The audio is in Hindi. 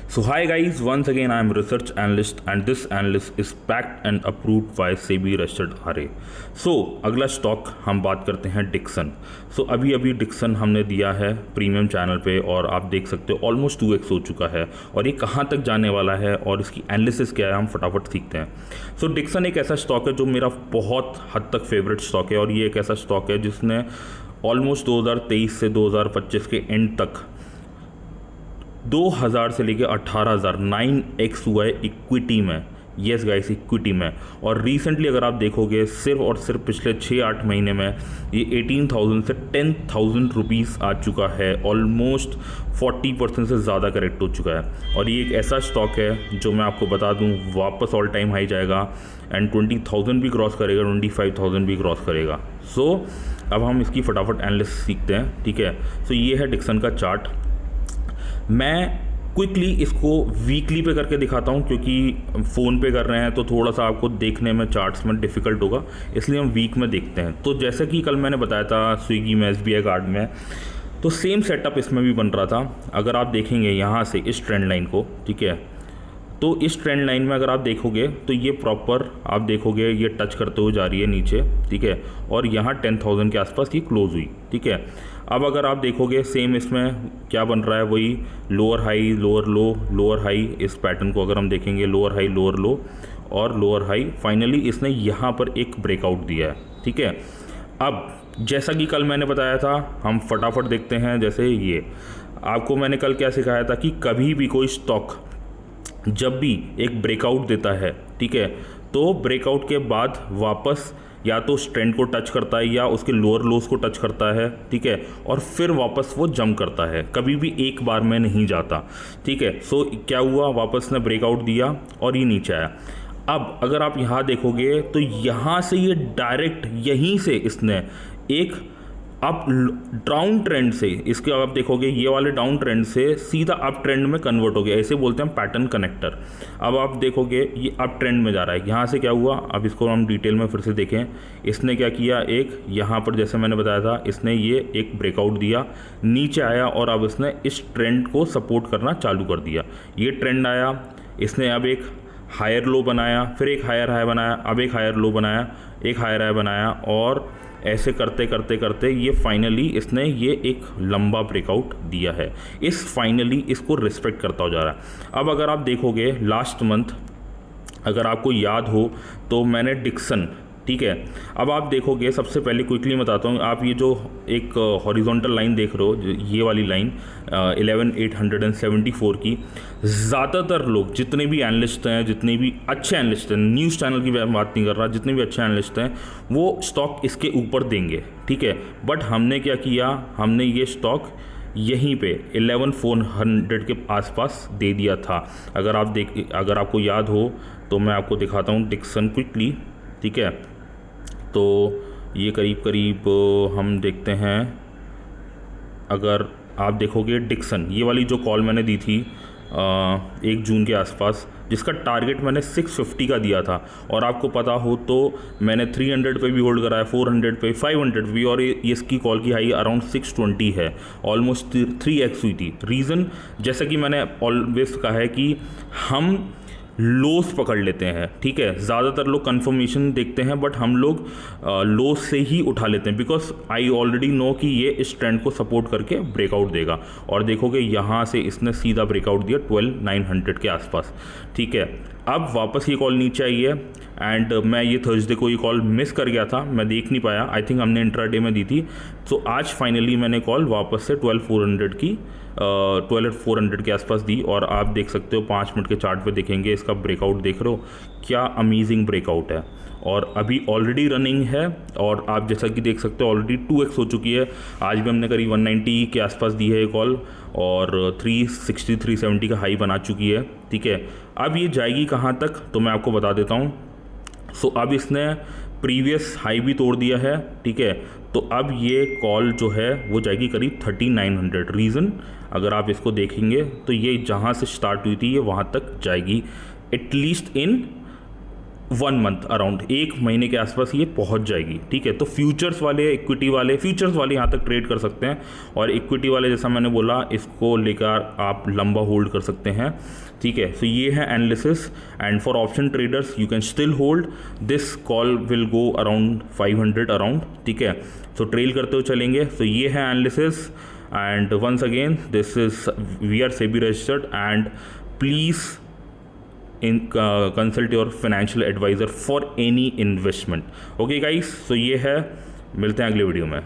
So hi guys, once again I am research analyst and this analyst is backed and approved by SEBI registered RA. So अगला स्टॉक हम बात करते हैं डिक्सन. So अभी डिक्सन हमने दिया है प्रीमियम चैनल पे और आप देख सकते हो ऑलमोस्ट 2x हो चुका है और ये कहाँ तक जाने वाला है और इसकी एनालिसिस क्या है हम फटाफट सीखते हैं. सो डिक्सन एक ऐसा स्टॉक है जो मेरा बहुत हद तक फेवरेट स्टॉक है और ये एक ऐसा स्टॉक है जिसने ऑलमोस्ट 2023 से 2025 के एंड तक 2000 से लेके 18,000 9x हुआ है इक्विटी में. येस गाइस, इक्विटी में. और रिसेंटली अगर आप देखोगे सिर्फ और सिर्फ पिछले 6-8 महीने में ये 18,000 से 10,000 रुपीज़ आ चुका है. ऑलमोस्ट 40% से ज़्यादा करेक्ट हो चुका है और ये एक ऐसा स्टॉक है जो मैं आपको बता दूं वापस ऑल टाइम हाई जाएगा एंड 20,000 भी क्रॉस करेगा, 25,000 भी क्रॉस करेगा. सो अब हम इसकी फटाफट एनालिसिस सीखते हैं. ठीक है, सो ये है डिक्सन का चार्ट. मैं क्विकली इसको वीकली पे करके दिखाता हूँ क्योंकि फ़ोन पे कर रहे हैं तो थोड़ा सा आपको देखने में चार्ट्स में डिफ़िकल्ट होगा, इसलिए हम वीक में देखते हैं. तो जैसा कि कल मैंने बताया था स्विगी में, SBI कार्ड में, तो सेम सेटअप इसमें भी बन रहा था. अगर आप देखेंगे यहाँ से इस ट्रेंड लाइन को, ठीक है, तो इस ट्रेंड लाइन में अगर आप देखोगे तो ये प्रॉपर आप देखोगे ये टच करते हुए जा रही है नीचे. ठीक है, और यहाँ 10,000 के आसपास ये क्लोज हुई. ठीक है, अब अगर आप देखोगे सेम इसमें क्या बन रहा है, वही लोअर हाई लोअर लो लोअर हाई. इस पैटर्न को अगर हम देखेंगे लोअर हाई लोअर लो और लोअर हाई, फाइनली इसने यहाँ पर एक ब्रेकआउट दिया है. ठीक है, अब जैसा कि कल मैंने बताया था हम फटाफट देखते हैं. जैसे ये आपको मैंने कल क्या सिखाया था कि कभी भी कोई स्टॉक जब भी एक ब्रेकआउट देता है, ठीक है, तो ब्रेकआउट के बाद वापस या तो उस ट्रेंड को टच करता है या उसके लोअर लोस को टच करता है. ठीक है, और फिर वापस वो जंप करता है, कभी भी एक बार में नहीं जाता. ठीक है, सो क्या हुआ, वापस ने ब्रेकआउट दिया और ये नीचे आया. अब अगर आप यहाँ देखोगे तो यहाँ से ये डायरेक्ट यहीं से इसने एक अप डाउन ट्रेंड से, इसके आप देखोगे ये वाले डाउन ट्रेंड से सीधा अप ट्रेंड में कन्वर्ट हो गया. ऐसे बोलते हैं पैटर्न कनेक्टर. अब आप देखोगे ये अप ट्रेंड में जा रहा है. यहाँ से क्या हुआ, अब इसको हम डिटेल में फिर से देखें. इसने क्या किया, एक यहाँ पर जैसे मैंने बताया था इसने ये एक ब्रेकआउट दिया, नीचे आया और अब इसने इस ट्रेंड को सपोर्ट करना चालू कर दिया. ये ट्रेंड आया, इसने अब एक हायर लो बनाया, फिर एक हायर हाई बनाया, अब एक हायर लो बनाया, एक हायर हाई बनाया और ऐसे करते करते करते ये फाइनली इसने ये एक लंबा ब्रेकआउट दिया है. इस फाइनली इसको रिस्पेक्ट करता हो जा रहा है. अब अगर आप देखोगे लास्ट मंथ अगर आपको याद हो तो मैंने डिक्सन, ठीक है, अब आप देखोगे सबसे पहले क्विकली बताता हूँ. आप ये जो एक हॉरिजॉन्टल लाइन देख रहे हो, ये वाली लाइन 11,874 की, ज़्यादातर लोग जितने भी एनालिस्ट हैं, जितने भी अच्छे एनालिस्ट हैं, न्यूज़ चैनल की बात नहीं कर रहा, जितने भी अच्छे एनालिस्ट हैं वो स्टॉक इसके ऊपर देंगे. ठीक है, बट हमने क्या किया, हमने ये स्टॉक यहीं पे 11,400 के आसपास दे दिया था. अगर आपको याद हो तो मैं आपको दिखाता हूँ डिक्सन क्विकली. ठीक है, तो ये करीब करीब हम देखते हैं. अगर आप देखोगे डिक्सन, ये वाली जो कॉल मैंने दी थी 1 जून के आसपास, जिसका टारगेट मैंने 650 का दिया था और आपको पता हो तो मैंने 300 पे भी होल्ड कराया, 400 पे, 500 पे भी, और ये इसकी कॉल की हाई अराउंड 620 है. ऑलमोस्ट 3x हुई थी. रीज़न जैसा कि मैंने ऑलवेज कहा है कि हम लोस पकड़ लेते हैं. ठीक है, ज़्यादातर लोग कंफर्मेशन देखते हैं बट हम लोग लो से ही उठा लेते हैं बिकॉज आई ऑलरेडी नो कि ये इस ट्रेंड को सपोर्ट करके ब्रेकआउट देगा. और देखोगे यहाँ से इसने सीधा ब्रेकआउट दिया 12,900 के आसपास. ठीक है, अब वापस ये कॉल नीचे आई है एंड मैं ये थर्सडे को ये कॉल मिस कर गया था, मैं देख नहीं पाया. आई थिंक हमने इंट्राडे में दी थी. तो आज फाइनली मैंने कॉल वापस से 12,400 के आसपास दी और आप देख सकते हो 5 मिनट के चार्ट पे देखेंगे इसका ब्रेकआउट देख रहे हो, क्या अमेजिंग ब्रेकआउट है. और अभी ऑलरेडी रनिंग है और आप जैसा कि देख सकते हो ऑलरेडी 2x हो चुकी है. आज भी हमने करीब 190 के आसपास दी है ये कॉल और 360 370 का हाई बना चुकी है. ठीक है, अब ये जाएगी कहाँ तक तो मैं आपको बता देता हूँ. सो अब इसने प्रीवियस हाई भी तोड़ दिया है. ठीक है, तो अब ये कॉल जो है वो जाएगी करीब 3,900. रीज़न अगर आप इसको देखेंगे तो ये जहाँ से स्टार्ट हुई थी ये वहाँ तक जाएगी एटलीस्ट इन 1 मंथ अराउंड, 1 महीने के आसपास ये पहुंच जाएगी, ठीक है। तो फ्यूचर्स वाले, इक्विटी वाले, फ्यूचर्स वाले यहाँ तक ट्रेड कर सकते हैं, और इक्विटी वाले जैसा मैंने बोला इसको लेकर आप लंबा होल्ड कर सकते हैं, ठीक है। सो ये है analysis, and for option traders you can still hold, this call will go around 500 around, ठीक है। सो ट्रेल करते हुए चलेंगे। सो ये है analysis, and once again this is, we are SEBI registered, and please consult your financial advisor for any investment. Okay guys, so ये है, मिलते हैं अगले वीडियो में।